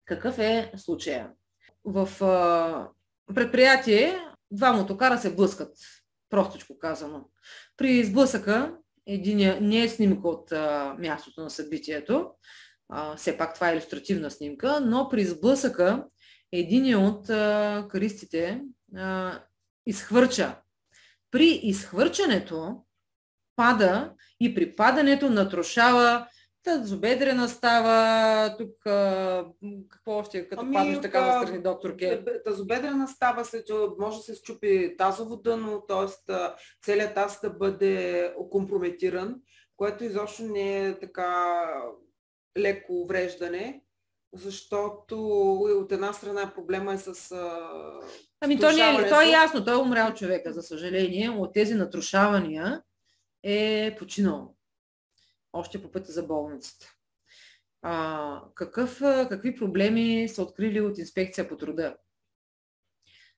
Какъв е случая? В предприятие два мотокара се блъскат, простичко казано. При сблъсъка единия не е снимка от мястото на събитието, все пак това е илюстративна снимка, но при сблъсъка единия от каристите изхвърча. При изхвърчането пада и при падането натрушава тазобедрена става, тук какво още, като паднеш така настрани, доктор Ке? Тазобедрена става, може да се счупи тазово дъно, т.е. целият таз да бъде компрометиран, което изобщо не е така леко увреждане, защото от една страна проблема е с то е ясно, той е умрял човека, за съжаление, от тези натрушавания е починал. Още по пътя за болницата. Какви проблеми са открили от инспекция по труда?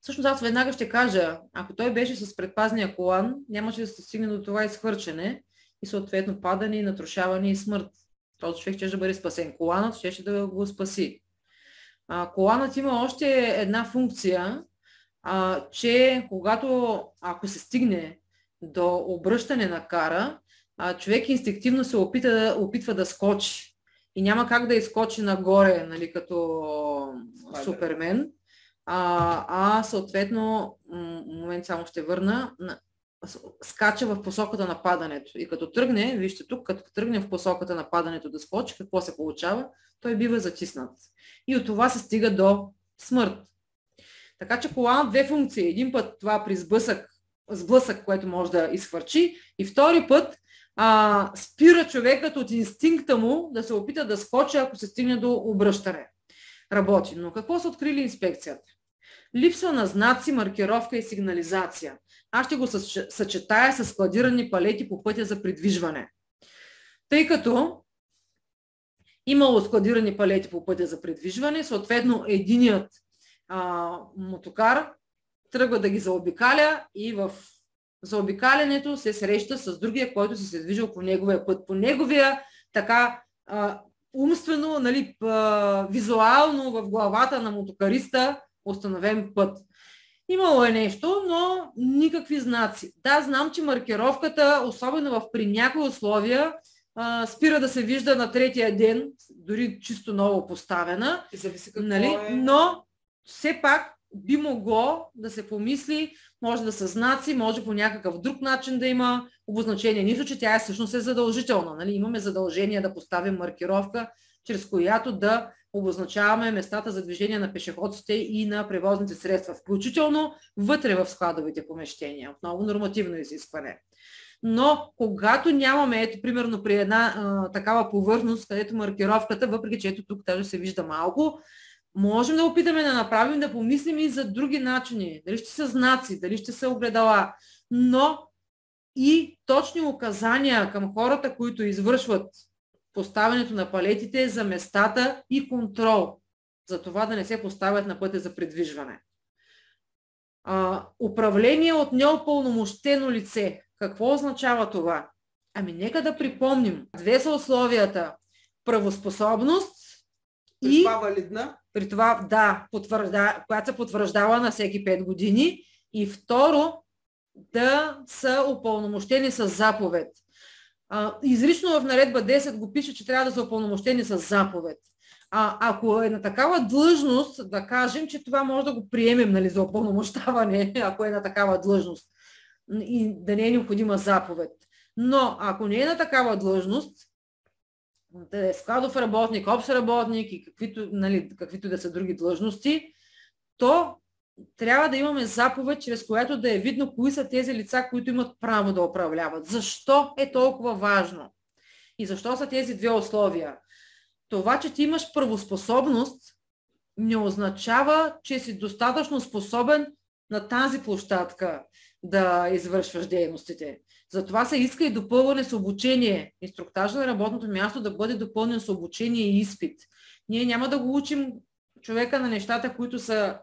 Всъщност аз веднага ще кажа, ако той беше с предпазния колан, нямаше да се стигне до това изхвърчене и съответно падане, натрушаване и смърт. Този човек ще бъде спасен. Коланът ще да го спаси. Коланът има още една функция, че ако се стигне до обръщане на кара, човек инстинктивно се опитва да скочи. И няма как да изскочи нагоре, нали, като Супермен. Съответно, момент само ще върна, скача в посоката на падането. И като тръгне, вижте тук, като тръгне в посоката на падането да скочи, какво се получава? Той бива затиснат. И от това се стига до смърт. Така че колана две функции. Един път това при сблъсък, което може да изхвърчи, и втори път спира човекът от инстинкта му да се опита да скочи, ако се стигне до обръщане. Работи. Но какво са открили инспекцията? Липса на знаци, маркировка и сигнализация. Аз ще го съчетая с складирани палети по пътя за придвижване. Тъй като имало складирани палети по пътя за придвижване, съответно единият мотокар тръгва да ги заобикаля и в заобикалянето се среща с другия, който се движил по неговия път. По неговия така умствено, нали, визуално в главата на мотокариста установен път. Имало е нещо, но никакви знаци. Да, знам, че маркировката, особено при някои условия, спира да се вижда на третия ден, дори чисто ново поставена. Нали? Но все пак би могло да се помисли, може да са знаци, може по някакъв друг начин да има обозначение. Нищо, че тя всъщност е задължителна. Нали? Имаме задължение да поставим маркировка, чрез която да обозначаваме местата за движение на пешеходците и на превозните средства, включително вътре в складовите помещения. Отново нормативно изискване. Но когато нямаме, ето примерно при една такава повърхност, където маркировката, въпреки че ето тук даже се вижда малко, можем да опитаме да направим, да помислим и за други начини. Дали ще са знаци, дали ще са огледала, но и точни указания към хората, които извършват поставянето на палетите за местата и контрол, за това да не се поставят на пътя за придвижване. Управление от неупълномощено лице. Какво означава това? Ами нека да припомним. Две са условията. Правоспособност и това валидна. При това, да, която се потвърждава на всеки 5 години. И второ, да са упълномощени с заповед. Изрично в наредба 10 го пише, че трябва да са упълномощени с заповед. Ако е на такава длъжност, да кажем, че това може да го приемем, нали, за упълномощаване, ако е на такава длъжност и да не е необходима заповед. Но ако не е на такава длъжност, да е складов работник, общ работник и каквито да са други длъжности, то трябва да имаме заповед, чрез която да е видно кои са тези лица, които имат право да управляват. Защо е толкова важно? И защо са тези две условия? Това, че ти имаш правоспособност, не означава, че си достатъчно способен на тази площадка да извършваш дейностите. Затова се иска и допълване с обучение. Инструктажа на работното място да бъде допълнен с обучение и изпит. Ние няма да го учим човека на нещата, които са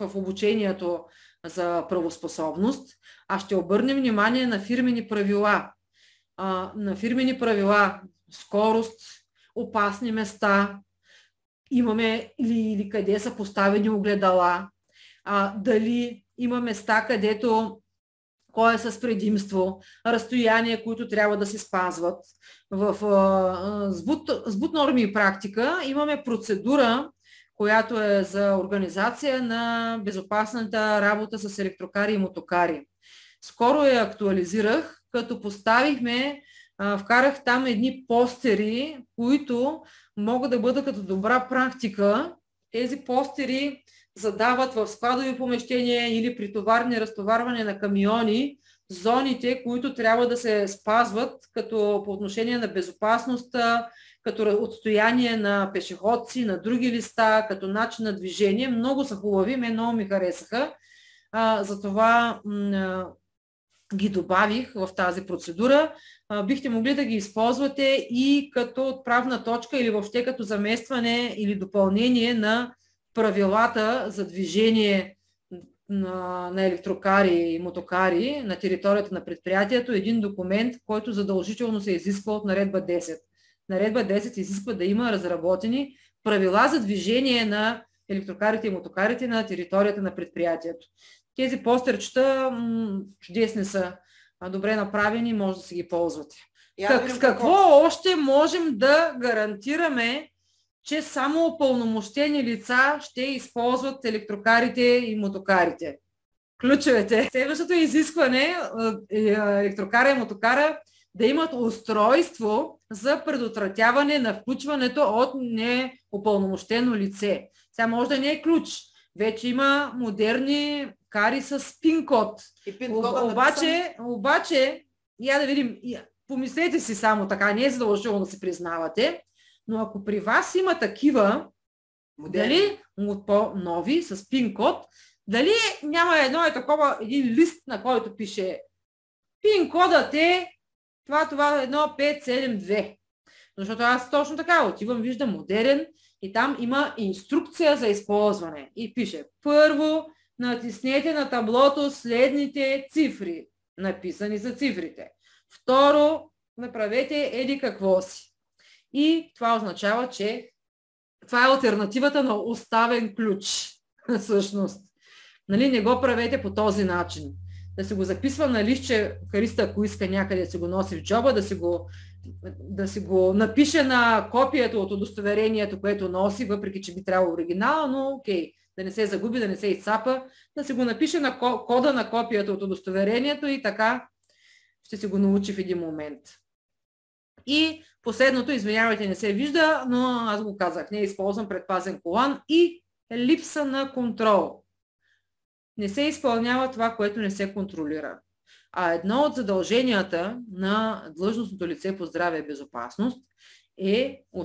в обучението за правоспособност, а ще обърнем внимание на фирмени правила. На фирмени правила, скорост, опасни места, имаме или къде са поставени огледала, дали има места, където кой е с разстояние, които трябва да се спазват. В сбут норми и практика имаме процедура, която е за организация на безопасната работа с електрокари и мотокари. Скоро я актуализирах, като вкарах там едни постери, които могат да бъдат като добра практика. Тези постери задават в складови помещения или при товарни разтоварване на камиони зоните, които трябва да се спазват като по отношение на безопасността, като отстояние на пешеходци, на други листа, като начин на движение. Много са хубави, много ми харесаха. Затова ги добавих в тази процедура. Бихте могли да ги използвате и като отправна точка или въобще като заместване или допълнение на правилата за движение на електрокари и мотокари на територията на предприятието. Един документ, който задължително се изисква от Наредба 10. Наредба 10 изисква да има разработени правила за движение на електрокарите и мотокарите на територията на предприятието. Тези постерчета чудесни са, добре направени, може да си ги ползвате. С какво още можем да гарантираме, че само упълномощени лица ще използват електрокарите и мотокарите? Ключовете. Следващото изискване електрокара и мотокара да имат устройство за предотвратяване на включването от неупълномощено лице. Сега може да не е ключ. Вече има модерни кари с пин-код. Обаче, я да видим, помислете си само така, не е задължително да се признавате, но ако при вас има такива, дали по-нови с пин-код, дали няма един лист, на който пише пин-кодът е това 1572. Защото аз точно така отивам, виждам модерен и там има инструкция за използване. И пише: първо натиснете на таблото следните цифри, написани за цифрите. Второ, направете еди какво си. И това означава, че това е алтернативата на оставен ключ. Всъщност. Не го правете по този начин. Да си го записва на листче, Хариста, ако иска някъде да си го носи в джоба, да си го напише на копието от удостоверението, което носи, въпреки че би трябвало оригинала, но окей, да не се загуби, да не се изцапа, да си го напише на кода на копието от удостоверението и така ще си го научи в един момент. И последното, извинявайте, не се вижда, но аз го казах, не използвам предпазен колан и липса на контрол. Не се изпълнява това, което не се контролира. А едно от задълженията на длъжностното лице по здраве и безопасност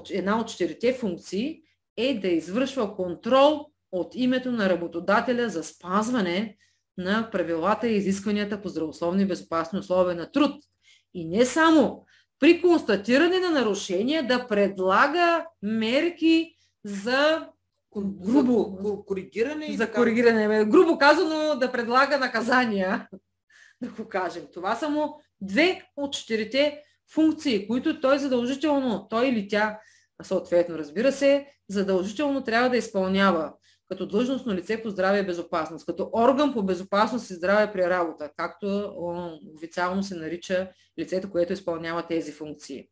една от 4 функции е да извършва контрол от името на работодателя за спазване на правилата и изискванията по здравословни и безопасни условия на труд. И не само при констатиране на нарушения да предлага мерки за коригиране. Грубо казано, да предлага наказания, да го кажем. Това са му 2 от 4 функции, които той или тя, съответно, разбира се, задължително трябва да изпълнява като длъжностно лице по здраве и безопасност, като орган по безопасност и здраве при работа, както официално се нарича лицето, което изпълнява тези функции.